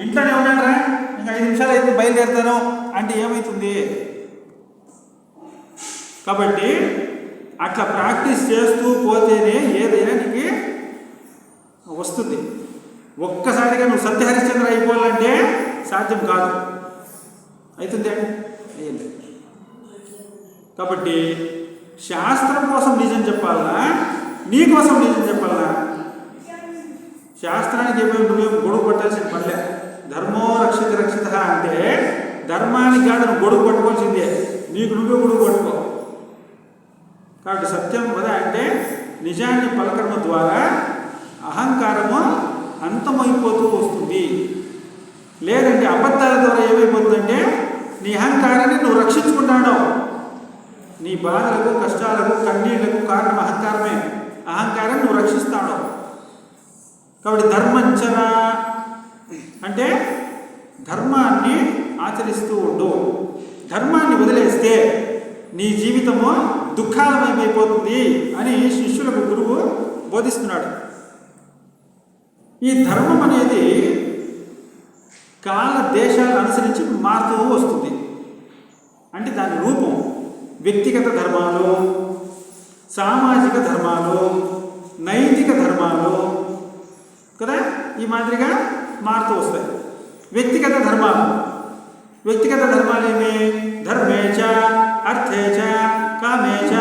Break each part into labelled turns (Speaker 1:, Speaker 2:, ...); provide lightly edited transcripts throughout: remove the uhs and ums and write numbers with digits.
Speaker 1: ఇంట్లోనే ఉన్నానరా, ఇంకా 5 నిమిషాలు అయితే బయలుదేరుతాను అంటే ఏమవుతుంది? కాబట్టి అట్లా ప్రాక్టీస్ చేస్తూ పోతేనే ఏదైనా నీకు వస్తుంది. ఒక్కసారిగా నువ్వు సత్య హరిశ్చంద్ర అయిపోవాలంటే సాధ్యం కాదు. అవుతుంది అండి. కాబట్టి శాస్త్రం కోసం నిజం చెప్పాలనా, నీ కోసం నిజం చెప్పాలనా? శాస్త్రానికి నువ్వేం గొడుగు పట్టాల్సిన పనిలే. ధర్మో రక్షిత రక్షిత అంటే ధర్మానికి కాదు నువ్వు గొడుగు పట్టుకోవాల్సిందే. నీకు నువ్వే గొడుగు పట్టుకో. కాబట్టి సత్యం వద అంటే నిజాన్ని పలకడం ద్వారా అహంకారము అంతమైపోతూ వస్తుంది. లేదంటే అబద్ధాల ద్వారా ఏమైపోతుందంటే నీ అహంకారాన్ని నువ్వు రక్షించుకుంటావు. నీ బాధలకు, కష్టాలకు, కన్నీళ్లకు కారణం అహంకారమే. అహంకారాన్ని నువ్వు రక్షిస్తాడు. కాబట్టి ధర్మంచర అంటే ధర్మాన్ని ఆచరిస్తూ ఉండు. ధర్మాన్ని వదిలేస్తే నీ జీవితము దుఃఖాలమయమైపోతుంది అని శిష్యులకు గురువు బోధిస్తున్నాడు. ఈ ధర్మం అనేది కాల దేశాలను అనుసరించి మారుతూ వస్తుంది. అంటే దాని రూపం వ్యక్తిగత ధర్మాలు, సామాజిక ధర్మాలు, నైతిక ధర్మాలు కదా, ఈ మాదిరిగా మారుతూ వస్తాయి. వ్యక్తిగత ధర్మాలు ఏమి? ధర్మేచ అర్థేచ కామేచ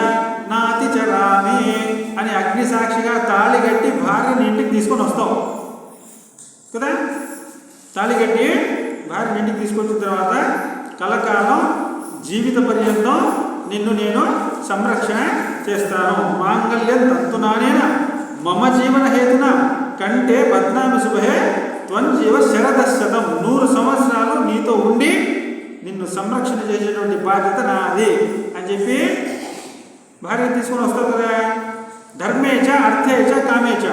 Speaker 1: నాతి చరామి అని అగ్ని సాక్షిగా తాళి కట్టి భార్యని ఇంటికి తీసుకొని వస్తావు కదా. తాళి కట్టి భార్యని ఇంటికి తీసుకొచ్చిన తర్వాత కలకాలం జీవిత పర్యంతం నిన్ను నేను సంరక్షణ చేస్తాను. మాంగళ్యం తంతునానేన మమ జీవన హేతున కంటే బద్నామి శుభే త్వంజీవ శరదశతం. 100 సంవత్సరాలు నీతో ఉండి నిన్ను సంరక్షణ చేసేటువంటి బాధ్యత నాది అని చెప్పి భార్య తీసుకొని వస్తావు కదా. ధర్మేచ అర్థేచ కామేచ,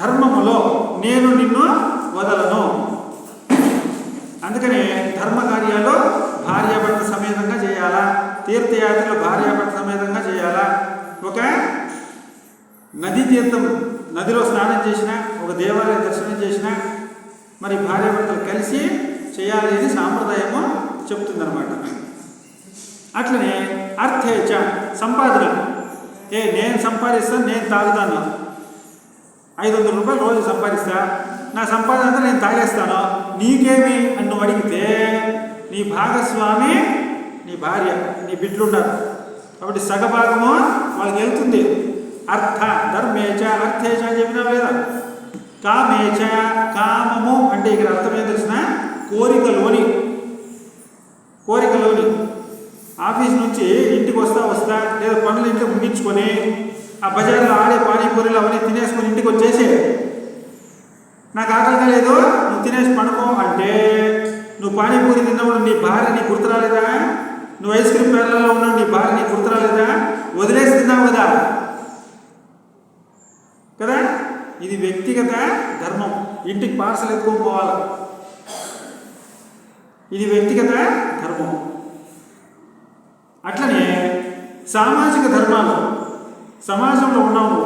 Speaker 1: ధర్మములో నేను నిన్ను వదలను. అందుకనే ధర్మ కార్యాలు భార్యాభర్త సమేతంగా చేయాలా, తీర్థయాత్రలు భార్యాభర్త సమేతంగా చేయాలా. ఒక నదీ తీర్థం, నదిలో స్నానం చేసిన, ఒక దేవాలయ దర్శనం చేసిన మరి భార్యాభర్తలు కలిసి చేయాలి అని సాంప్రదాయము చెప్తుందన్నమాట. అట్లనే అర్థేచ సంపాదన, నేను సంపాదిస్తాను, నేను తాగుతాను, 500 రూపాయలు రోజు సంపాదిస్తా, నా సంపాదన అంతా నేను తాగేస్తాను, నీకేమి అని నువ్వు అడిగితే నీ భాగస్వామి నీ భార్య, నీ బిడ్డలు ఉన్నారు కాబట్టి సగభాగము వాళ్ళకి వెళ్తుంది. అర్థ ధర్మేచ అర్థేచ అని చెప్పినా లేదా. కామేచ కామము అంటే ఇక్కడ అర్థం ఏం తెలిసిన కోరికలోని ఆఫీస్ నుంచి ఇంటికి వస్తా లేదా పనులు ఇంటికి ముగించుకొని ఆ బజార్లో ఆడే పానీపూరీలు అవన్నీ తినేసుకొని ఇంటికి వచ్చేసి నాకు ఆకలిగా లేదు నువ్వు తినేసి పడుకో అంటే నువ్వు పానీపూరి తిన్నప్పుడు నీ భార్య నీ గుర్తు రాలేదా? నువ్వు ఐస్ క్రీమ్ పార్లర్లో ఉన్నావు, నీ భార్య నీ గుర్తు రాలేదా? వదిలేసి తిన్నావు కదా. ఇది వ్యక్తిగత ధర్మం. ఇంటికి పార్సల్ ఎత్తుకొని పోవాలి, ఇది వ్యక్తిగత ధర్మం. అట్లనే సామాజిక ధర్మాలు, సమాజంలో ఉన్నాము,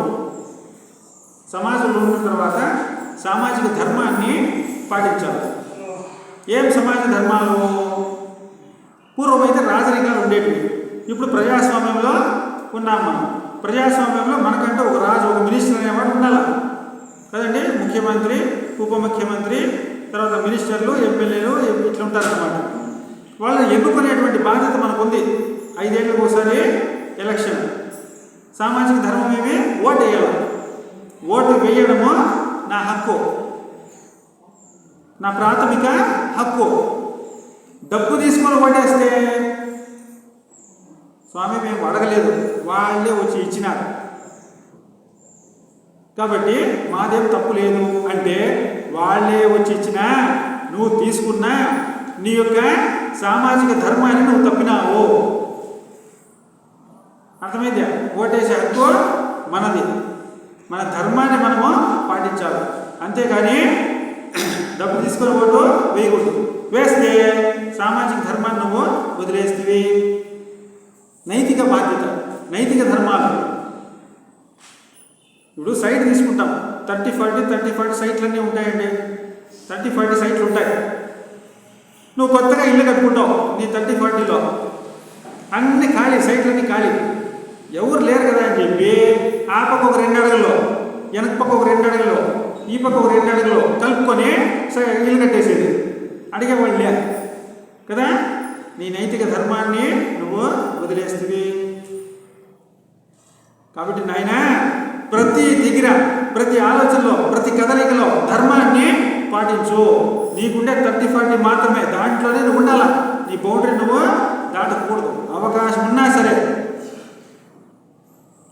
Speaker 1: సమాజంలో ఉన్న తర్వాత సామాజిక ధర్మాన్ని పాటించాలి. ఏం సమాజ ధర్మాలు? పూర్వమైతే రాజరికాలు ఉండేటివి, ఇప్పుడు ప్రజాస్వామ్యంలో ఉన్నాం. మనం ప్రజాస్వామ్యంలో మనకంటే ఒక రాజు, ఒక మినిస్టర్ అనేవాడు ఉండాలి కదండి. ముఖ్యమంత్రి, ఉప ముఖ్యమంత్రి, తర్వాత మినిస్టర్లు, ఎమ్మెల్యేలు ఇట్లా ఉంటారన్నమాట. వాళ్ళు ఎన్నుకునేటువంటి బాధ్యత మనకు ఉంది. 5 ఏళ్ళకు ఒకసారి ఎలక్షన్. సామాజిక ధర్మం ఏమి? ఓటు వేయాలి. ఓటు వేయడము నా హక్కు, నా ప్రాథమిక హక్కు. డబ్బు తీసుకొని ఓటేస్తే స్వామి మేము అడగలేదు, వాళ్ళే వచ్చి ఇచ్చినారు కాబట్టి మాదేం తప్పు లేదు అంటే వాళ్ళే వచ్చి ఇచ్చినా నువ్వు తీసుకున్నా నీ యొక్క సామాజిక ధర్మాన్ని నువ్వు తప్పినావు. అర్థమైందా? ఓటేసే హక్కు మనది, మన ధర్మాన్ని మనము పాటించాలి. అంతేగాని డబ్బు తీసుకొని ఓటు వేయకూడదు. వేస్తే సామాజిక ధర్మాన్ని నువ్వు వదిలేస్తేవి. నైతిక బాధ్యత, నైతిక ధర్మాలు. ఇప్పుడు సైట్ తీసుకుంటాం, 30-40 సైట్లన్నీ ఉంటాయండి. 30-40 సైట్లు ఉంటాయి. నువ్వు కొత్తగా ఇల్లు కట్టుకుంటావు, నీ 30-40లో అన్ని ఖాళీ, సైట్లన్నీ ఖాళీ, ఎవరు లేరు కదా అని చెప్పి ఆ పక్క ఒక 2 అడుగుల్లో, వెనక పక్క ఒక 2 అడుగుల్లో, ఈ పక్క ఒక 2 అడుగుల్లో కలుపుకొని ఇల్లు కట్టేసేది. అడిగేవాళ్ళు లే కదా. నీ నైతిక ధర్మాన్ని నువ్వు వదిలేస్తుంది. కాబట్టి నాయన ప్రతి దగ్గర, ప్రతి ఆలోచనలో, ప్రతి కదలికలో ధర్మాన్ని పాటించు. నీకుండే 30-40 మాత్రమే, దాంట్లోనే నువ్వు ఉండాలా. నీ బౌండరీ నువ్వు దాటకూడదు. అవకాశం ఉన్నా సరే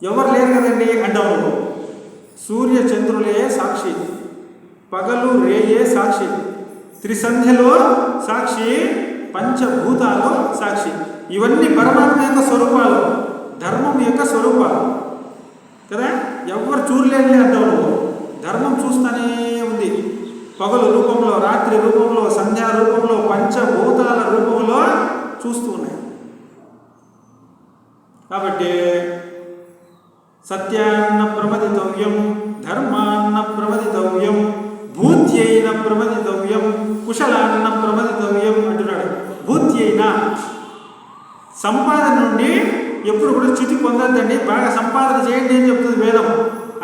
Speaker 1: ఎవరు లేరు కదండి అంటావు. సూర్య చంద్రులే సాక్షి, పగలు రేయే సాక్షి, త్రిసంధ్యలో సాక్షి, పంచభూతాలు సాక్షి. ఇవన్నీ పరమాత్మ యొక్క స్వరూపాలు, ధర్మం యొక్క స్వరూపాలు కదా. ఎవరు చూడలేని అంటావు నువ్వు. ధర్మం చూస్తూనే ఉంది, పగలు రూపంలో, రాత్రి రూపంలో, సంధ్యా రూపంలో, పంచభూతాల రూపంలో చూస్తూ ఉన్నాయి. కాబట్టి సత్యాన్న ప్రమదితవ్యం, ధర్మాన్న ప్రమదితవ్యం, భూత్యైన ప్రమదితవ్యం, కుశలాన్న ప్రమదితవ్యం అంటున్నాడు. భూత్యైన సంపాదన నుండి ఎప్పుడు కూడా చ్యుతి పొందొద్దండి, బాగా సంపాదన చేయండి అని చెప్తుంది వేదం.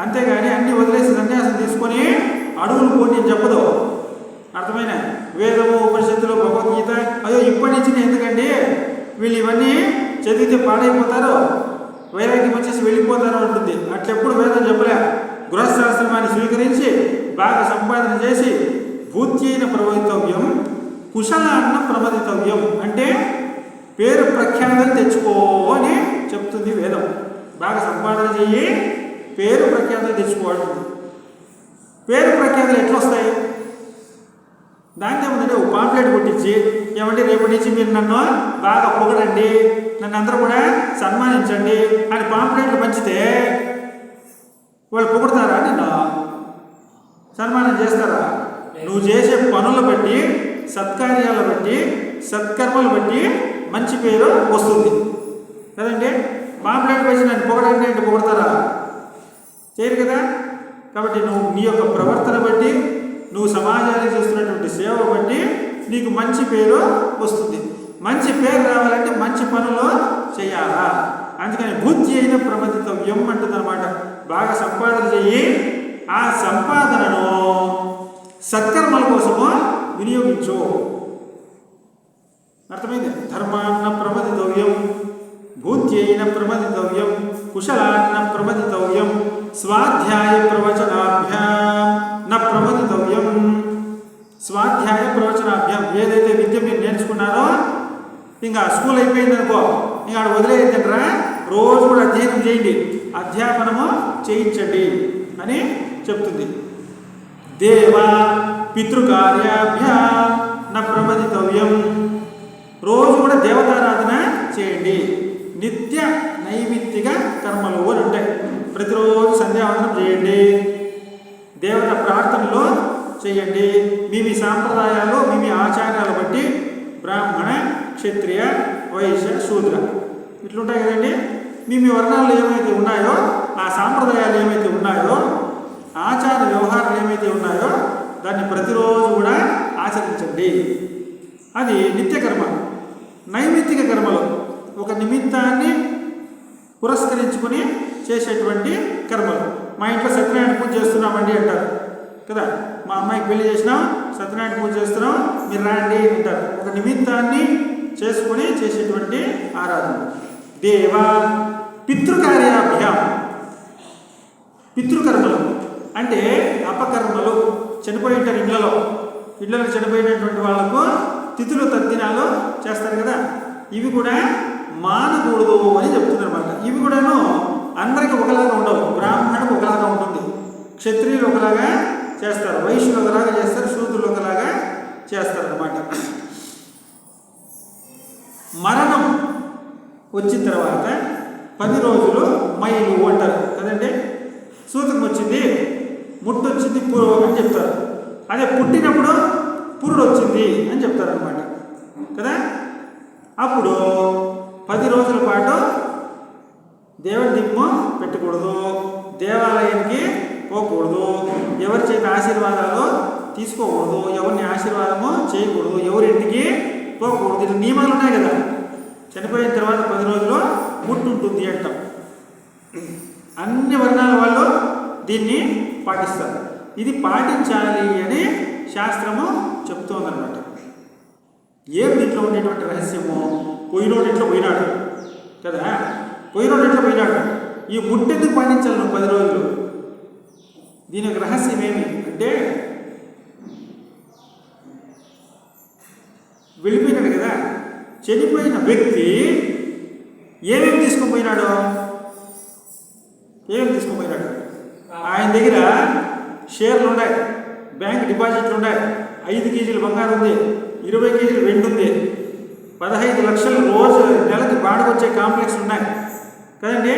Speaker 1: అంతేగాని అన్ని వదిలేసి సన్యాసం తీసుకొని అడుగులు పోటీ అని చెప్పదు. అర్థమైన వేదము, ఉపనిషత్తులు, భగవద్గీత అయ్యో ఇప్పటి నుంచి ఎందుకండి వీళ్ళు ఇవన్నీ చదివితే పాడైపోతారు, వైరాగ్యం వచ్చేసి వెళ్ళిపోతారు అంటుంది. అట్లెప్పుడు వేదం చెప్పలే. గృహస్థాశ్రమాన్ని స్వీకరించి బాగా సంపాదన చేసి భూత్యైన ప్రమదితవ్యం, కుశలాన్న ప్రమదితవ్యం అంటే పేరు ప్రఖ్యాతలు తెచ్చుకో అని చెప్తుంది వేదం. బాగా సంపాదన చెయ్యి, పేరు ప్రఖ్యాతలు తెచ్చుకోవాలంటుంది. పేరు ప్రఖ్యాతలు ఎట్లా వస్తాయి? దాంతో ఏముందంటే ఒక పాంప్లెట్ కొట్టించి, ఏమంటే రేపటి నుంచి మీరు నన్ను బాగా పొగడండి, నన్ను అందరూ కూడా సన్మానించండి అని పాంప్లెట్లు పంచితే వాళ్ళు పొగుడతారా? నిన్ను సన్మానం చేస్తారా? నువ్వు చేసే పనులు బట్టి, సత్కార్యాలు బట్టి, సత్కర్మలు బట్టి మంచి పేరు వస్తుంది కదండి. పాంప్లెట్ వేసి నన్ను పొగడండి అంటే పొగడతారా? చేయరు కదా. కాబట్టి నువ్వు నీ యొక్క ప్రవర్తన బట్టి, నువ్వు సమాజానికి చేస్తున్నటువంటి సేవ బట్టి నీకు మంచి పేరు వస్తుంది. మంచి పేరు రావాలంటే మంచి పనులు చేయాలా. అందుకని బుద్ధి అయిన ప్రమదితవ్యం అంటుంది అనమాట. బాగా సంపాదన చెయ్యి, ఆ సంపాదనను సత్కర్మల కోసము వినియోగించు. అర్థమైంది? ధర్మాన్న ప్రమదితవ్యం, భూత్యైన ప్రమదితవ్యం, కుశలాన్న ప్రమదితవ్యం, స్వాధ్యాయ ప్రవచనాభ్యాం న ప్రమదితవ్యం. స్వాధ్యాయ ప్రవచనాభ్యాం, ఏదైతే విద్య మీరు నేర్చుకున్నారో, ఇంకా స్కూల్ అయిపోయిందనుకో, ఇంకా ఆడ వదిలేదంటారా, రోజు కూడా అధ్యయనం చేయండి, అధ్యాపనము చేయించండి అని చెప్తుంది. దేవ పితృకార్యాభ్యాం న ప్రమదితవ్యం, రోజు కూడా దేవతారాధన చేయండి. నిత్య నైమిత్తిక కర్మలు అని ఉంటాయి. ప్రతిరోజు సంధ్యావందనం చేయండి, దేవత ప్రార్థనలో చేయండి. మీ సాంప్రదాయాలు, మీ ఆచారాలు బట్టి బ్రాహ్మణ, క్షత్రియ, వైశ్య, శూద్ర ఇట్లుంటాయి కదండి. మీ వర్ణాలు ఏమైతే ఉన్నాయో, ఆ సాంప్రదాయాలు ఏమైతే ఉన్నాయో, ఆచార వ్యవహారాలు ఏమైతే ఉన్నాయో దాన్ని ప్రతిరోజు కూడా ఆచరించండి. అది నిత్యకర్మ. నైమిత్తిక కర్మలు ఒక నిమిత్తాన్ని పురస్కరించుకొని చేసేటువంటి కర్మలు. మా ఇంట్లో సత్యనారాయణ పూజ చేస్తున్నామండి అంటారు కదా. మా అమ్మాయికి పెళ్లి చేసినాం, సత్యనారాయణ పూజ చేస్తున్నాం, మీరు రాండి అంటారు. ఒక నిమిత్తాన్ని చేసుకొని చేసేటువంటి ఆరాధన. దేవ పితృకార్యాభ్యాం, పితృకర్మలు అంటే అపకర్మలు. చనిపోయింటారు ఇళ్లలో చనిపోయినటువంటి వాళ్ళకు తిథులు తద్దినాలు చేస్తారు కదా, ఇవి కూడా మానకూడదు అని చెప్తున్నారు అన్నమాట. ఇవి కూడాను అందరికి ఒకలాగా ఉండవు. బ్రాహ్మణుడికి ఒకలాగా ఉంటుంది, క్షత్రియులు ఒకలాగా చేస్తారు, వైశ్యులు ఒకలాగా చేస్తారు, శూద్రులు ఒకలాగా చేస్తారు అన్నమాట. మరణం వచ్చిన తర్వాత 10 రోజులు మైలు అంటారు కదండి. సూతకం వచ్చింది, ముట్టు వచ్చింది అని చెప్తారు. అదే పుట్టినప్పుడు పురుడు వచ్చింది అని చెప్తారు అనమాట కదా. అప్పుడు 10 రోజుల పాటు దేవుడి దిమ్ము పెట్టకూడదు, దేవాలయానికి పోకూడదు, ఎవరి చేత ఆశీర్వాదాలు తీసుకోకూడదు, ఎవరిని ఆశీర్వాదము చేయకూడదు, ఎవరింటికి పోకూడదు. ఇట్లా నియమాలు ఉన్నాయి కదా. చనిపోయిన తర్వాత 10 రోజులు ముట్టు ఉంటుంది అంటాం. అన్ని వర్ణాల వాళ్ళు దీన్ని పాటిస్తారు. ఇది పాటించాలి అని శాస్త్రము చెప్తోందనమాట. ఏం దీంట్లో ఉండేటువంటి రహస్యము? పోయినోడు ఎట్లా పోయినాడు కదా, పోయినోడు ఎట్లా పోయినాడు, ఈ ముట్టెందుకు పాటించాలి నువ్వు 10 రోజులు? దీని యొక్క రహస్యం ఏమి అంటే, వెళ్ళిపోయినాడు కదా, చనిపోయిన వ్యక్తి ఏమేమి తీసుకొని పోయినాడు? ఏమేమి తీసుకొని పోయినాడు? ఆయన దగ్గర షేర్లు ఉన్నాయి, బ్యాంక్ డిపాజిట్లు ఉన్నాయి, 5 కేజీలు బంగారం ఉంది, 20 కేజీలు వెండి ఉంది, 15 లక్షలు రోజు నెలకి బాడుకొచ్చే కాంప్లెక్స్ ఉన్నాయి కదండి.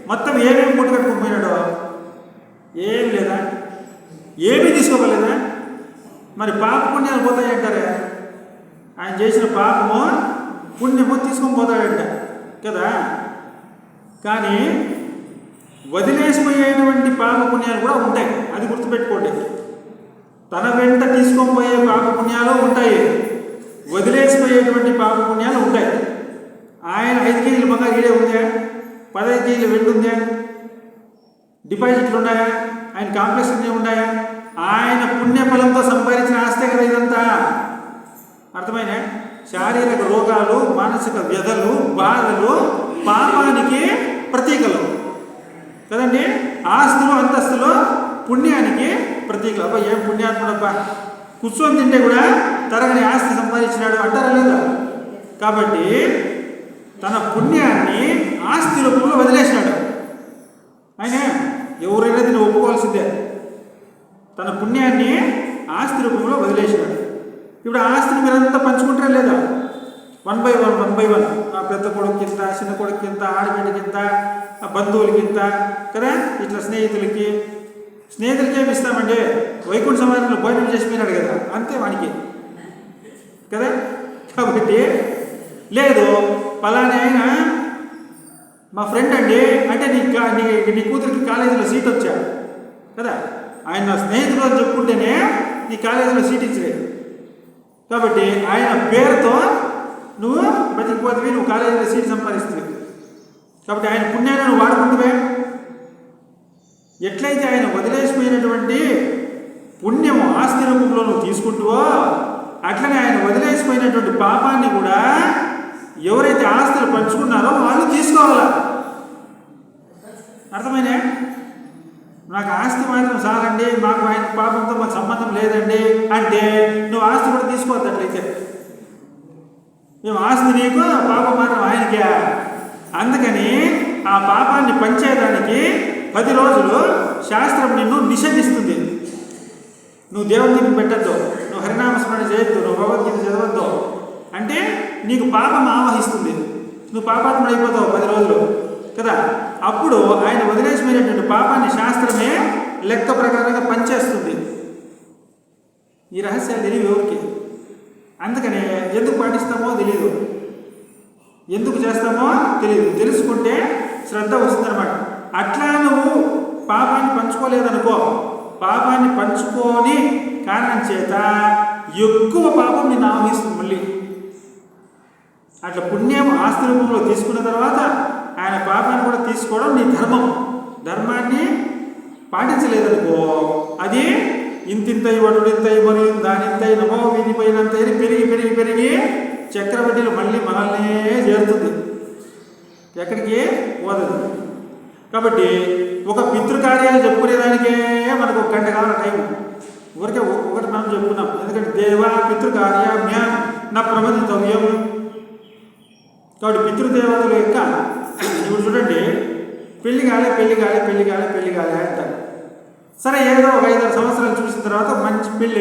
Speaker 1: మొత్తం ఏమేమి మూట కట్టుకుని పోయినాడు? ఏం లేదా, ఏమీ తీసుకోగలేదా? మరి పాప పుణ్యాలు పోతాయి అంటారే, ఆయన చేసిన పాపము పుణ్యము తీసుకొని పోతాడంట కదా. కానీ వదిలేసిపోయేటువంటి పాప పుణ్యాలు కూడా ఉంటాయి, అది గుర్తుపెట్టుకోండి. తన వెంట తీసుకొని పోయే పాప పుణ్యాలు ఉంటాయి, వదిలేసిపోయేటువంటి పాప పుణ్యాలు ఉంటాయి. ఆయన 5 కేజీలు బంగారు ఈడే ఉందా, 15 కేజీలు వెండి ఉందా, డిపాజిట్లు ఉన్నాయా, ఆయన కాంప్లెక్స్ అన్నీ ఉన్నాయా? ఆయన పుణ్యఫలంతో సంపాదించిన ఆస్తే కదా ఇదంతా. అర్థమైన శారీరక రోగాలు, మానసిక వ్యధలు, బాధలు పాపానికి ప్రతీకలు కదండి. ఆస్తులు అంతస్తులు పుణ్యానికి ప్రతీకలు. అబ్బా ఏం పుణ్యాత్ముడబ్బా, కూర్చొని తింటే కూడా తరగని ఆస్తి సంపాదించినాడు అంటారా లేదా? కాబట్టి తన పుణ్యాన్ని ఆస్తి రూపంలో వదిలేసినాడు ఆయన. ఎవరైనా దీన్ని ఒప్పుకోవాల్సిందే, తన పుణ్యాన్ని ఆస్తి రూపంలో వదిలేసినాడు. ఇప్పుడు ఆ ఆస్తిని మీరంతా పంచుకుంటారా లేదా? 1 by 1 ఆ పెద్ద కొడుకు కింద, చిన్న కొడుకు కింద, ఆడబిడ్డ కింద, బంధువుల కింద కదా, ఇట్లా స్నేహితులకి ఏమి ఇస్తామండి? వైకుంఠ సమాజంలో భోజనం చేసిపోయినాడు కదా, అంతే వానికి కదా. కాబట్టి లేదు పలానా ఆయన మా ఫ్రెండ్ అండి అంటే నీ కూతురికి కాలేజీలో సీట్ వచ్చా కదా, ఆయన నా స్నేహితులు అని చెప్పుకుంటేనే నీ కాలేజీలో సీట్ ఇచ్చలేదు. కాబట్టి ఆయన పేరుతో నువ్వు బతికిపోతే నువ్వు కాలేజీలో సీట్ సంపాదిస్తుంది. కాబట్టి ఆయన పుణ్యాన్ని నువ్వు వాడుకుంటువే. ఎట్లయితే ఆయన వదిలేసిపోయినటువంటి పుణ్యము ఆస్తి రూపంలో నువ్వు తీసుకుంటువో, అట్లనే ఆయన వదిలేసిపోయినటువంటి పాపాన్ని కూడా ఎవరైతే ఆస్తులు పంచుకున్నారో వాళ్ళు తీసుకోవాలా. అర్థమైనా? నాకు ఆస్తి మాత్రం చాలండి, మాకు ఆయన పాపంతో మాకు సంబంధం లేదండి అంటే నువ్వు ఆస్తి కూడా తీసుకోవద్దు. అట్లయితే మేము ఆస్తి నీకు, పాపం మాత్రం ఆయనకే. అందుకని ఆ పాపాన్ని పంచేదానికి 10 రోజులు శాస్త్రం నిన్ను నిషేధిస్తుంది. నువ్వు దేవుడికి పెట్టద్దు, నువ్వు హరినామస్మరణ చేయొద్దు, నువ్వు భగవద్గీత చదవద్దు అంటే నీకు పాపం ఆవహిస్తుంది, నువ్వు పాపాత్ముడు అయిపోతావు 10 రోజులు కదా. అప్పుడు ఆయన వదిలేసిపోయినటువంటి పాపాన్ని శాస్త్రమే లెక్క ప్రకారంగా పనిచేస్తుంది. ఈ రహస్యాలు తెలియవు ఎవరికి. అందుకనే ఎందుకు పాటిస్తామో తెలియదు, ఎందుకు చేస్తామో తెలియదు. తెలుసుకుంటే శ్రద్ధ వస్తుందన్నమాట. అట్లా నువ్వు పాపాన్ని పంచుకోలేదనుకో, పాపాన్ని పంచుకోని కారణం చేత ఎక్కువ పాపం నిన్ను ఆవహిస్తుంది మళ్ళీ. అట్లా పుణ్యం ఆస్తి రూపంలో తీసుకున్న తర్వాత ఆయన పాపాన్ని కూడా తీసుకోవడం నీ ధర్మం. ధర్మాన్ని పాటించలేదనుకో అది ఇంతింతై వటుడింతై మరియు దానింతై నమో వీధిపైనంతై పెరిగి పెరిగి పెరిగి చక్రవడ్డీలు మళ్ళీ మనల్నే చేరుతుంది, ఎక్కడికి పోదు. కాబట్టి ఒక పితృకార్యాలు చెప్పుకునేదానికే మనకు 1 గంట కావాలి టైం. ఊరికే ఒకటి మనం చెప్పుకున్నాం. ఎందుకంటే దేవా పితృకార్యామ్య నా ప్రమదితవ్యం. కాబట్టి పితృదేవతల యొక్క ఇప్పుడు చూడండి, పెళ్లి కాలే అంటారు. సరే ఏదో ఒక 5-6 సంవత్సరాలు చూసిన తర్వాత మంచి పెళ్ళి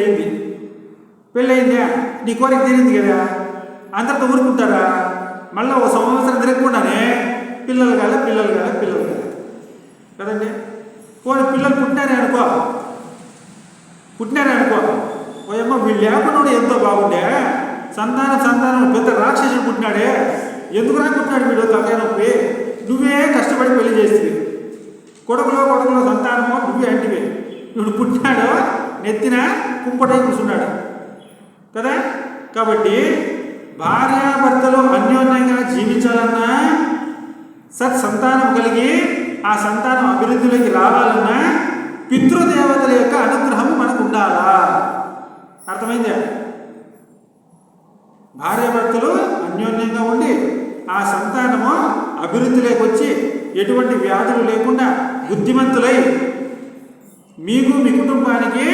Speaker 1: అయిందా, నీ కోరిక తీరింది కదా, అందరితో ఊరుకుంటారా? మళ్ళీ 1 సంవత్సరం తిరగకుండానే పిల్లలు కాలే కదండి. పోనీ పిల్లలు పుట్టినారే అనుకో, ఓయమ్మ వీళ్ళు లేకుండా ఎంతో బాగుండే, సంతానం పెద్ద రాక్షసుడు పుట్టినాడే, ఎందుకు రాకుంటున్నాడు వీడు తలకాయ నొప్పి, నువ్వే కష్టపడి పెళ్లి చేస్తుంది, కొడుకులో సంతానమో నువ్వే అంటివే, ఇప్పుడు పుట్టినాడు నెత్తిన కుంపటై కూర్చున్నాడు కదా. కాబట్టి భార్యాభర్తలు అన్యోన్యంగా జీవించాలన్నా, సత్సంతానం కలిగి ఆ సంతానం అభివృద్ధిలోకి రావాలన్నా పితృదేవతల యొక్క అనుగ్రహం మనకు ఉండాలా. అర్థమైందా? భార్యాభర్తలు అన్యోన్యంగా ఉండి ఆ సంతానము అభివృద్ధిలోకి వచ్చి ఎటువంటి వ్యాధులు లేకుండా బుద్ధిమంతులై మీకు మీ కుటుంబానికి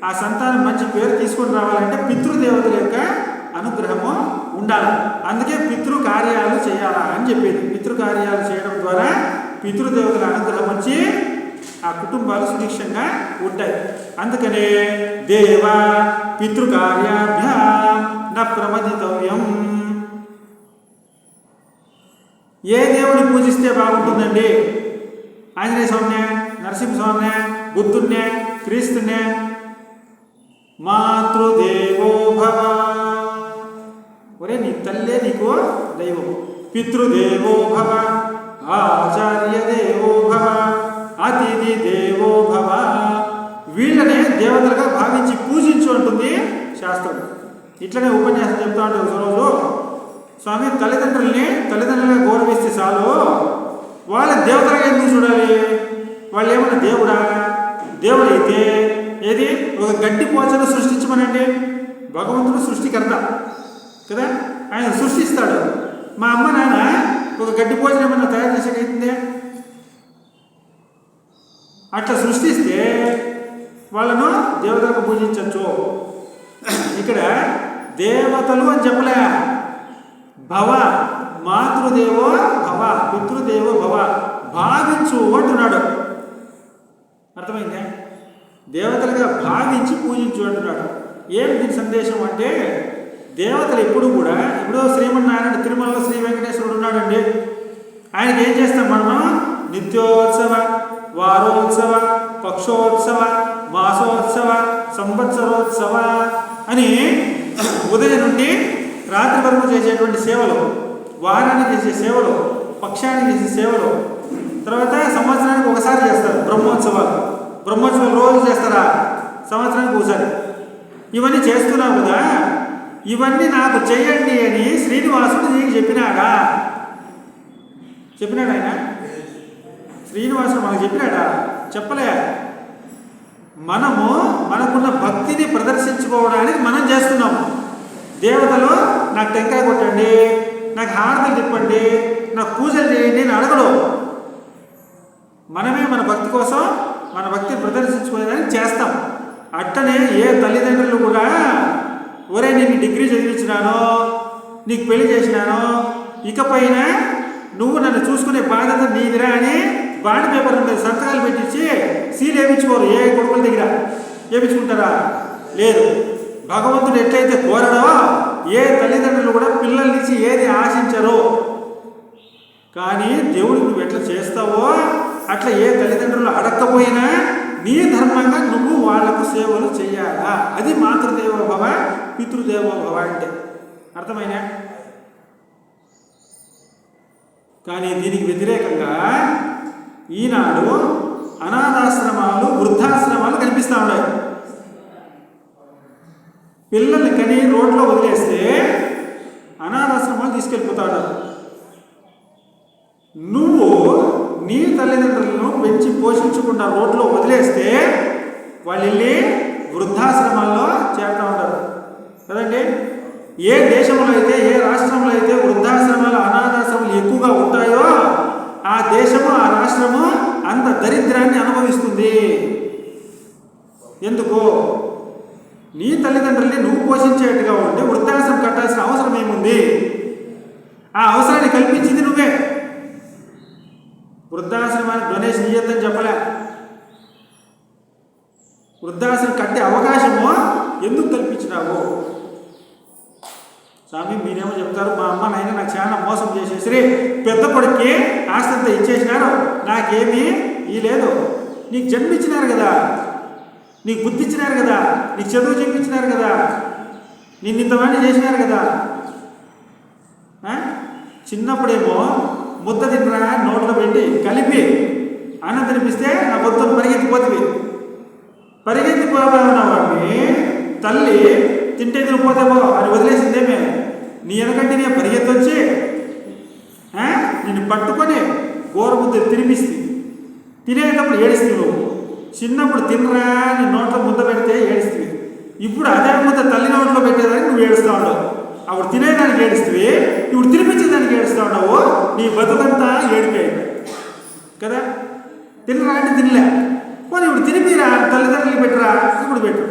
Speaker 1: ఆ సంతానం మంచి పేరు తీసుకొని రావాలంటే పితృదేవతల యొక్క అనుగ్రహము ఉండాలి. అందుకే పితృకార్యాలు చేయాలా అని చెప్పేది. పితృకార్యాలు చేయడం ద్వారా పితృదేవతల అనుగ్రహం వచ్చి ఆ కుటుంబాలు సుభిక్షంగా ఉంటాయి. అందుకనే దేవ పితృకార్యాభ్యాం న ప్రమదితవ్యం. ఏ దేవుని పూజిస్తే బాగుంటుందండి? ఆంజనేయ స్వామినే, నరసింహస్వామినే, బుద్ధుడినే, క్రీస్తునే? మాతృదేవో భవ. ఒరే నీ తల్లే నీకు దైవం. పితృదేవో భవ, ఆచార్య దేవో భవ, అతిథి దేవో భవ. వీళ్ళనే దేవతలుగా భావించి పూజించు అంటుంది శాస్త్రం. ఇట్లనే ఉపన్యాసం చెప్తా ఉంటే ఒకరోజు, స్వామి తల్లిదండ్రులుగా గౌరవిస్తే చాలు, వాళ్ళ దేవతలుగా ఎందుకు చూడాలి? వాళ్ళు ఏమన్నా దేవుడా? దేవుడైతే ఏది ఒక గడ్డి పోచను సృష్టించమనండి. భగవంతుడు సృష్టికర్త కదా, ఆయన సృష్టిస్తాడు. మా అమ్మ నాన్న ఒక గడ్డి పోచను ఏమన్నా తయారు చేసేకైతుందే? అట్లా సృష్టిస్తే వాళ్ళను దేవతలకు పూజించవచ్చు. ఇక్కడ దేవతలు అని చెప్పలే, భవ, మాతృదేవో భవ, పితృదేవో భవ, భావించు అంటున్నాడు. అర్థమైందే? దేవతలుగా భావించి పూజించు అంటున్నాడు. ఏమి దీని సందేశం అంటే, దేవతలు ఎప్పుడు కూడా, ఇప్పుడు శ్రీమన్నారాయణ తిరుమలలో శ్రీ వెంకటేశ్వరుడు ఉన్నాడండి. ఆయనకి ఏం చేస్తాం మనము? నిత్యోత్సవ, వారోత్సవ, పక్షోత్సవ, మాసోత్సవ, సంవత్సరోత్సవ అని ఉదయం నుండి రాత్రి వరకు చేసేటువంటి సేవలు, వారానికి చేసే సేవలు, పక్షానికి చేసే సేవలు, తర్వాత సంవత్సరానికి ఒకసారి చేస్తారు బ్రహ్మోత్సవాలు. బ్రహ్మోత్సవాలు రోజు చేస్తారా? సంవత్సరానికి ఒకసారి. ఇవన్నీ చేస్తున్నావు కదా, ఇవన్నీ నాకు చెయ్యండి అని శ్రీనివాసుడు నీకు చెప్పినాడా? ఆయన శ్రీనివాసుడు మనకు చెప్పినాడా? చెప్పలే. మనకున్న భక్తిని ప్రదర్శించుకోవడానికి మనం చేస్తున్నాం. దేవతలు నాకు టెంకాయ కొట్టండి, నాకు హారతలు తిప్పండి, నాకు పూజలు చేయండి అని అడగడు. మనమే మన భక్తి కోసం మన భక్తిని ప్రదర్శించుకోవడానికి చేస్తాం. అట్టనే ఏ తల్లిదండ్రులు కూడా, ఒరే నేను డిగ్రీ చదివించినాను, నీకు పెళ్లి చేసినాను, ఇకపైన నువ్వు నన్ను చూసుకునే బాధ్యత నీదిరా అని బాండ్ పేపర్ మీద సంతకాలు పెట్టించి సీల్ వేయించుకోరు. ఏ కొడుకుల దగ్గర వేయించుకుంటారా? లేదు. భగవంతుడు ఎట్లయితే కోరడో ఏ తల్లిదండ్రులు కూడా పిల్లల నుంచి ఏది ఆశించరు. కానీ దేవుడికి నువ్వు ఎట్లా చేస్తావో అట్లా ఏ తల్లిదండ్రులు అడగకపోయినా నీ ధర్మంగా నువ్వు వాళ్లకు సేవలు చేయాలా. అది మాతృదేవోభవ, పితృదేవోభవ అంటే. అర్థమైనా? కానీ దీనికి వ్యతిరేకంగా ఈనాడు అనాథాశ్రమాలు, వృద్ధాశ్రమాలు కనిపిస్తూ ఉన్నాయి. పిల్లల్ని కని రోడ్లో వదిలేస్తే అనాథాశ్రమాలు తీసుకెళ్ళిపోతాడు. నువ్వు నీ తల్లిదండ్రులను పెంచి పోషించకుండా రోడ్లో వదిలేస్తే వాళ్ళు వెళ్ళి వృద్ధాశ్రమాల్లో చేరుతూ ఉంటారు కదండి. ఏ దేశంలో అయితే, ఏ రాష్ట్రంలో అయితే వృద్ధాశ్రమాలు, అనాథాశ్రమాలు ఎక్కువగా ఉంటాయో ఆ దేశము, ఆ రాష్ట్రము అంత దరిద్రాన్ని అనుభవిస్తుంది. ఎందుకు? నీ తల్లిదండ్రుల్ని నువ్వు పోషించేట్టుగా ఉంటే వృద్ధాశ్రమం కట్టాల్సిన అవసరం ఏముంది? ఆ అవసరాన్ని కల్పించింది నువ్వే. వృద్ధాశ్రమానికి డొనేషన్ ఇయ్యొద్దని చెప్పలే. వృద్ధాశ్రమం కట్టే అవకాశము ఎందుకు కల్పించినావు? స్వామి మీరేమో చెప్తారు, మా అమ్మ నాయన నాకు చాలా మోసం చేసేసి పెద్ద కొడుక్కి ఆస్తి అంతా ఇచ్చేసినారు, నాకేమీ లేదు. నీకు జన్మించినారు కదా, నీకు బుద్ధి ఇచ్చినారు కదా, నీకు చదువు చెప్పించినారు కదా, నిన్ను ఇంతమంది చేసినారు కదా. చిన్నప్పుడేమో ముద్ద తిన్నరా నోట్లో పెట్టి కలిపి అన్నం తినిపిస్తే నా బొత్తులు పరిగెత్తిపోతుంది. పరిగెత్తిపోతున్న వాడిని తల్లి తింటే తినిపోతేమో అని వదిలేసిందేమే. నీ వెనకంటే నేను పరిగెత్తొచ్చి నిన్ను పట్టుకొని గోరముద్ద తినిపిస్తే తినేటప్పుడు ఏడిస్తే నువ్వు. చిన్నప్పుడు తినరా నీ నోట్లో ముద్ద పెడితే ఏడిస్తే, ఇప్పుడు అదే ముద్ద తల్లి నోట్లో పెట్టేదానికి నువ్వు ఏడుస్తూ ఉండవు. అప్పుడు తినేదానికి ఏడుస్తుంది, ఇప్పుడు తినిపించేదానికి ఏడుస్తూ ఉండవు. నీ బతుకంతా ఏడిపోయింది కదా. తినరా అంటే తినలే, పోనీ ఇప్పుడు తినిపిరా, తల్లిదండ్రులు పెట్టరా, ఇప్పుడు పెట్టు.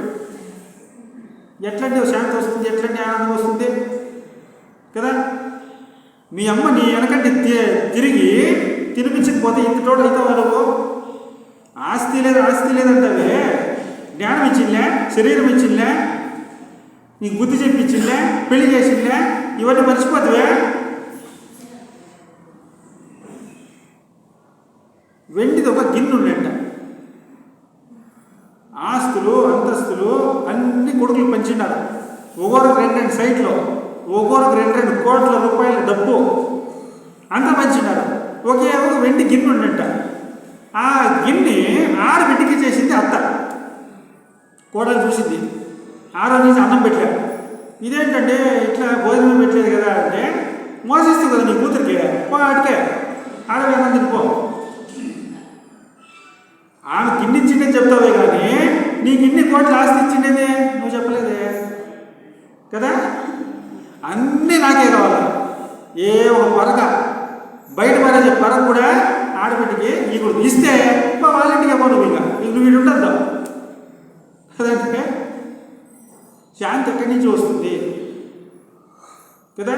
Speaker 1: ఎట్లాంటి శాంతి వస్తుంది, ఎట్లాంటి ఆనందం వస్తుంది కదా. మీ అమ్మ నీ వెనకంటే తిరిగి తినిపించకపోతే ఇంతటోడు అవుతావు నువ్వు. ఆస్తి లేదంటావే, జ్ఞానం ఇచ్చిందిలే, శరీరం ఇచ్చిందిలే, నీకు బుద్ధి చెప్పించిందిలే, పెళ్లి చేసిందిలే, ఇవన్నీ మర్చిపోతావే. వెండిది ఒక గిన్నె ఉండేట, ఆస్తులు అంతస్తులు అన్ని కొడుకులు పంచినారు. ఒక్కొక్కరికి 2 సైట్లో, ఒక్కొక్కరికి 2 కోట్ల రూపాయల డబ్బు అంతా పంచినారు. ఒకే ఒక వెండి గిన్నె ఉండేట. ఆ గిన్నె ఆడబిడ్డకి చేసింది అత్త. కోడలు చూసింది, ఆడో నుంచి అన్నం పెట్టలేదు. ఇదేంటంటే ఇట్లా భోజనం పెట్టలేదు కదా అంటే, మోసిస్తావు కదా నీ కూతురికి, అడికే ఆడవేమని తినిపో. ఆమె గిన్నె ఇచ్చిందని చెప్తావే కానీ నీకు ఇన్ని కోట్ల ఆస్తి ఇచ్చిండేది నువ్వు చెప్పలేదే కదా. అన్నీ నాకే కావాలి. ఏ ఒక పరక బయట పడే పరక కూడా ఆడబిడ్డకి ఇప్పుడు ఇస్తే వాళ్ళ ఇంటికి ఇవ్వ నువ్వు. నువ్వు వీడు ఉండద్దు కదంటే శాంతి ఎక్కడి నుంచి వస్తుంది కదా.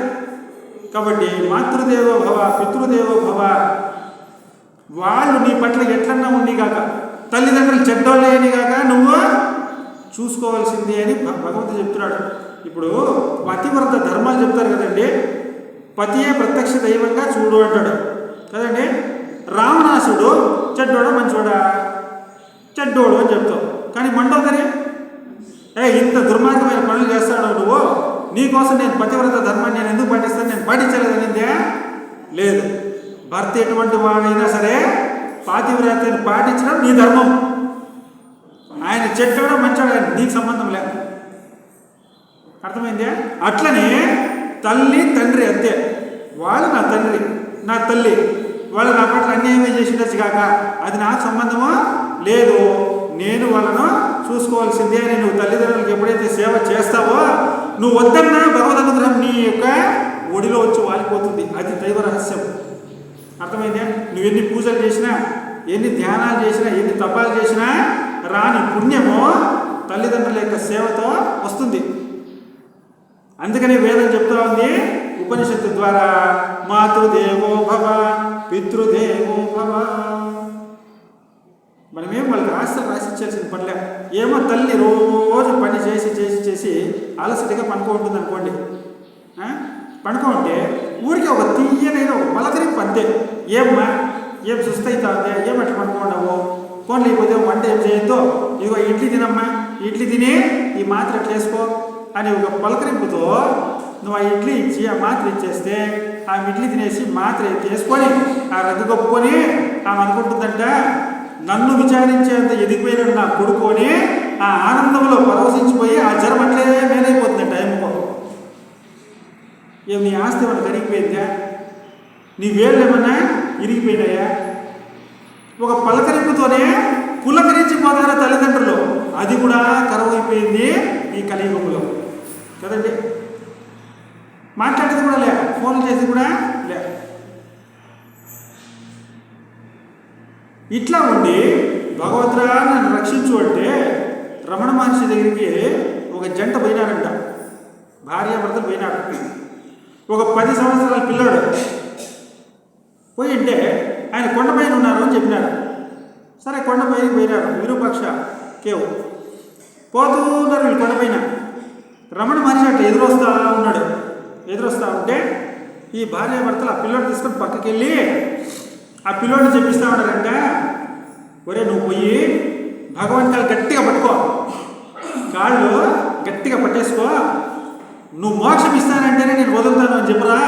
Speaker 1: కాబట్టి మాతృదేవో భవ, పితృదేవో భవ. వాళ్ళు నీ పట్ల ఎట్లన్నా ఉంది కాక, తల్లిదండ్రులు చెడ్డోళ్ళని కాక నువ్వు చూసుకోవాల్సింది అని భగవంతుడు చెప్తున్నాడు. ఇప్పుడు పతివ్రత ధర్మాలు చెప్తారు కదండి. పతియే ప్రత్యక్ష దైవంగా చూడు అంటాడు కదండి. రావణాసుడు చెడ్డోడా మంచోడా? చెడ్డోడు అని చెప్తావు. కానీ మండోదరి ఇంత దుర్మార్గమైన పనులు చేస్తాడు నువ్వు, నీకోసం నేను పతివ్రత ధర్మాన్ని నేను ఎందుకు పాటిస్తాను, నేను పాటించలేదనిందే లేదు. భర్త ఎటువంటి వాడైనా సరే పాతివ్రతని పాటించడం నీ ధర్మం. ఆయన చెడ్డోడా మంచోడా నీకు సంబంధం లేదు. అర్థమైందే? అట్లనే తల్లి తండ్రి అంతే. వాళ్ళు నా తండ్రి నా తల్లి, వాళ్ళు నా పట్ల అన్యాయమే చేసిండొచ్చు కాక అది నాకు సంబంధమో లేదు. నేను వాళ్ళను చూసుకోవాల్సిందే అని నువ్వు తల్లిదండ్రులకు ఎప్పుడైతే సేవ చేస్తావో, నువ్వు వద్దన్నా భగవద్ అనుగ్రహం నీ యొక్క ఒడిలో వచ్చి వాలిపోతుంది. అది దైవ రహస్యం. అర్థమైందే? నువ్వు ఎన్ని పూజలు చేసినా, ఎన్ని ధ్యానాలు చేసినా, ఎన్ని తపాలు చేసినా రాని పుణ్యము తల్లిదండ్రుల యొక్క సేవతో వస్తుంది. అందుకనే వేదం చెప్తా ఉంది ఉపనిషత్తు ద్వారా, మాతృదేవో భవ పితృదేవో భవ. మనమేం వాళ్ళకి రాసిచ్చాల్సిన పనిలే. ఏమో తల్లి రోజు పని చేసి చేసి చేసి అలసటిగా పనుకుంటుంది అనుకోండి. పనుకుంటే ఊరికి ఒక తీయనైన ఒక పలకరింపు అంతే. ఏమ్మా ఏం సుస్తైతుంది, ఏమట్లా పనుకోండావు, ఫోన్లు అయిపోతే వంట ఏం చేయొద్దు, ఇదిగో ఇడ్లీ తినమ్మా, ఇడ్లీ తిని ఈ మాత్ర ఎట్లా వేసుకో అని ఒక పలకరింపుతో నువ్వు ఆ ఇడ్లీ ఇచ్చి ఆ మాత్ర ఇచ్చేస్తే ఆ ఇడ్లీ తినేసి మాత్ర వేసుకొని ఆ రగ్గు కప్పుకొని ఆమె అనుకుంటుందంట, నన్ను విచారించేంత ఎదిగిపోయినాడు నా కొడుకొని ఆ ఆనందంలో పరవశించిపోయి ఆ జ్వరం అట్లే మేలైపోతుందంట. టైంకో ఏమి నీ ఆస్తి ఏమన్నా కరిగిపోయిందా, నీ వేళ్ళు ఏమన్నా ఇరిగిపోయినాయా? ఒక పలకరింపుతోనే పులకరించిపోతారు తల్లిదండ్రులు. అది కూడా కరువైపోయింది ఈ కలియుగంలో కదండి. మాట్లాడేది కూడా లే, ఫోన్లు చేసి కూడా లే. ఇట్లా ఉండి భగవంతుడా నన్ను రక్షించు అంటే రమణ మహర్షి దగ్గరికి ఒక జంట పోయినారంట, భార్యాభర్తలు పోయినారు. ఒక 10 సంవత్సరాల పిల్లాడు పోయి అంటే ఆయన కొండపైన ఉన్నారు అని చెప్పినారు. సరే కొండపైన పోయినారు, విరూపాక్ష కేవ్ పోతున్నారు వీళ్ళు కొండపైన. రమణ మహర్షి అట్లా ఎదురొస్తా ఉన్నాడు. ఎదురొస్తా ఉంటే ఈ భార్యాభర్తలు ఆ పిల్లోడు తీసుకొని పక్కకి వెళ్ళి ఆ పిల్లోడిని చెప్పిస్తా ఉన్నారంట, ఒరే నువ్వు పోయి భగవంతుడు గట్టిగా పట్టుకో, కాళ్ళు గట్టిగా పట్టేసుకో, నువ్వు మోక్షం ఇస్తానంటేనే నేను వదులుతాను అని చెప్పరా.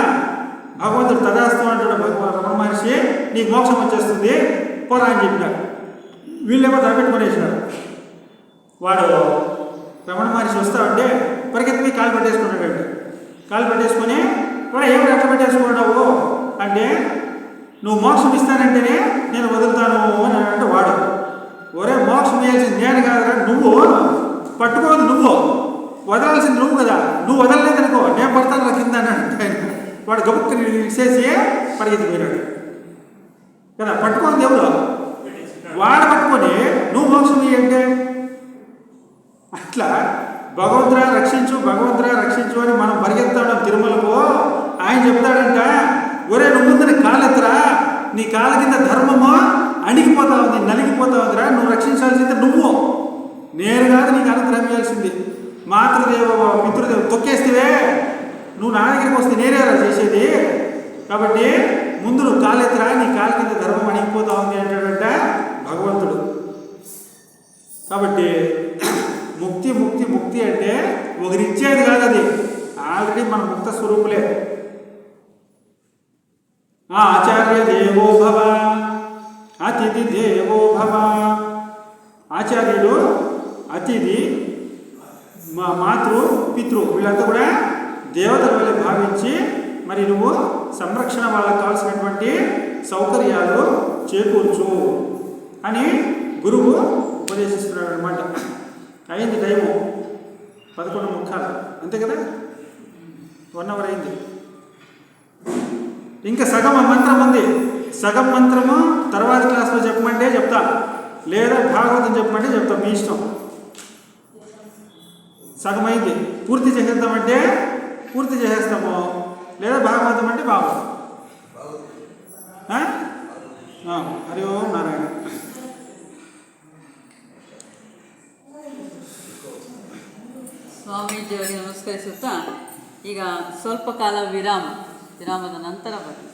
Speaker 1: భగవంతుడు తదాస్తూ అంటాడు రమణ మహర్షి, నీకు మోక్షం వచ్చేస్తుంది పోరా అని చెప్పినారు. వీళ్ళేమో దాపెట్టుకునేసినారు. వాడు రమణ మహర్షి వస్తా ఉంటే పరిగెత్తి కాలు పెట్టేసుకున్నాడంటే, కాలు పెట్టేసుకొని కూడా ఏమి ఎట్లా పెట్టేసుకున్నావు అంటే, నువ్వు మోక్షం ఇస్తానంటేనే నేను వదులుతాను అని అంటే వాడు, ఒరే మోక్షం ఇవ్వాల్సింది నేను కాదురా, నువ్వు పట్టుకోదు, నువ్వు వదలాల్సింది నువ్వు కదా, నువ్వు వదలలేదనుకో నేను పడతాను కింద అన్నాడు. వాడు గబుక్కుని ఇచ్చేసి పరిగెత్తిపోయినాడు కదా. పట్టుకోని దేవుడు వాడు పట్టుకొని నువ్వు మోక్షం ఇయ్యంటే అట్లా భగవంతుడా రక్షించు, భగవంతుడా రక్షించు అని మనం పరిగెత్తాడు తిరుమలకు. ఆయన చెప్తాడంట, ఒరే నువ్వు ముందు నీ కాలెత్తరా, నీ కాళ్ళ కింద ధర్మము అణిగిపోతా ఉంది, నలిగిపోతా ఉందిరా, నువ్వు రక్షించాల్సింది నువ్వు, నేను కాదు నీకు అనుగ్రహం ఇవ్వాల్సింది. మాతృదేవ పితృదేవ తొక్కేస్తేవే నువ్వు నా దగ్గరికి వస్తే నేనే అలా చేసేది, కాబట్టి ముందు నువ్వు కాలెత్తరా, నీ కాళ్ళ కింద ధర్మం అణిగిపోతా ఉంది అంటాడంట భగవంతుడు. కాబట్టి ముక్తి ముక్తి ముక్తి అంటే ఒకరిచ్చేది కాదు, అది ఆల్రెడీ మన ముక్త స్వరూపులే. ఆచార్య దేవో భవ, అతిథి దేవో భవ. ఆచార్యుడు, అతిథి, మాతృ, పితృ వీళ్ళంతా కూడా దేవతల వల్ల భావించి మరి నువ్వు సంరక్షణ వాళ్ళకి కావాల్సినటువంటి సౌకర్యాలు చేకూర్చు అని గురువు ఉపదేశిస్తున్నాడు అనమాట. అయింది టైము 11:30 అంతే కదా, 1 అవర్ అయింది. ఇంకా సగం మంత్రం ఉంది, సగం మంత్రము తర్వాత క్లాస్లో చెప్పమంటే చెప్తా, లేదా భాగవతం చెప్పమంటే చెప్తాం, మీ ఇష్టం. సగం అయింది, పూర్తి చేసేద్దామంటే పూర్తి చేసేస్తాము, లేదా భాగవతం అంటే భాగవతం. హరి ఓం నారాయణ.
Speaker 2: ಸ್ವಾಮೀಜಿಯವರಿಗೆ ನಮಸ್ಕರಿಸುತ್ತಾ ಈಗ ಸ್ವಲ್ಪ ಕಾಲ ವಿರಾಮದ ನಂತರ ಬನ್ನಿ.